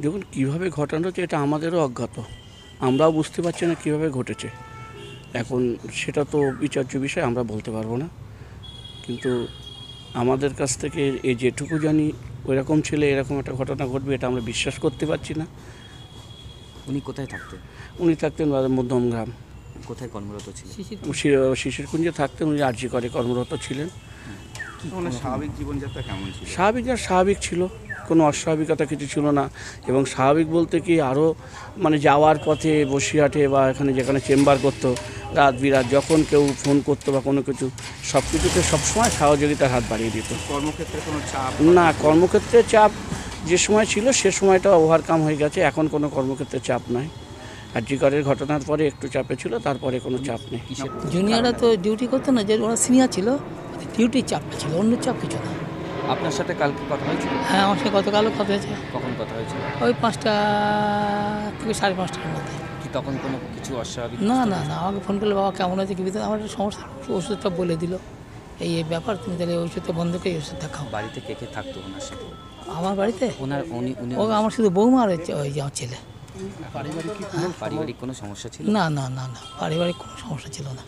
দেখুন কীভাবে ঘটানো হচ্ছে এটা আমাদেরও অজ্ঞাত, আমরাও বুঝতে পারছি না কীভাবে ঘটেছে। এখন সেটা তো বিচার্য বিষয়, আমরা বলতে পারবো না। কিন্তু আমাদের কাছ থেকে এই যেটুকু জানি ওইরকম ছেলে এরকম একটা ঘটনা ঘটবে এটা আমরা বিশ্বাস করতে পারছি না। উনি কোথায় থাকতেন? উনি থাকতেন মধ্যমগ্রাম, কোথায় কর্মরত ছিলেন? শিশিরকুঞ্জে থাকতেন। উনি আরজি করে কর্মরত ছিলেন। স্বাভাবিক জীবনযাত্রা কেমন ছিল? স্বাভাবিক ছিল, কোনো অস্বাভাবিকতা কিছু ছিল না। এবং স্বাভাবিক বলতে কি আরও মানে যাওয়ার পথে বসিরহাটে বা এখানে যেখানে চেম্বার করতো রাত বিরাত যখন কেউ ফোন করতো বা কোনো কিছু সব কিছুতে সবসময় সহযোগিতার হাত বাড়িয়ে দিত। কর্মক্ষেত্রে কোনো চাপ? না, কর্মক্ষেত্রে চাপ যে সময় ছিল সে সময়টা ওভারকাম হয়ে গেছে, এখন কোনো কর্মক্ষেত্রে চাপ নাই। আরজি করের ঘটনার পরে একটু চাপে ছিল, তারপরে কোনো চাপ নেই। জুনিয়ররা তো ডিউটি করতো না, যে ওরা সিনিয়র ছিল, ডিউটির চাপটা ছিল, অন্য চাপ কিছু না। আপনার সাথে কালকে কথা হয়েছিল? হ্যাঁ, আমার সাথে গতকালও কথা হয়েছে। কখন কথা হয়েছিল? ওই 5টা থেকে 5:30টার মধ্যে। কি তখন কোনো কিছু অস্বাভাবিক? না, আমাকে ফোন করলে বাবা কেমন আছে কি ভিতরে আমার একটা সমস্যা, ওষুধটা বলে দিল এই ব্যাপার, তুমি তাহলে ওষুধটা বন্ধ করে ওষুধটা খাও। বাড়িতে কে কে থাকতো ওনার সাথে? আমার বাড়িতে উনি ও আমার শুধু বৌমা আর হচ্ছে ওই যে আমার ছেলে। পারিবারিক কোনো সমস্যা ছিল? না, পারিবারিক কোনো সমস্যা ছিল না।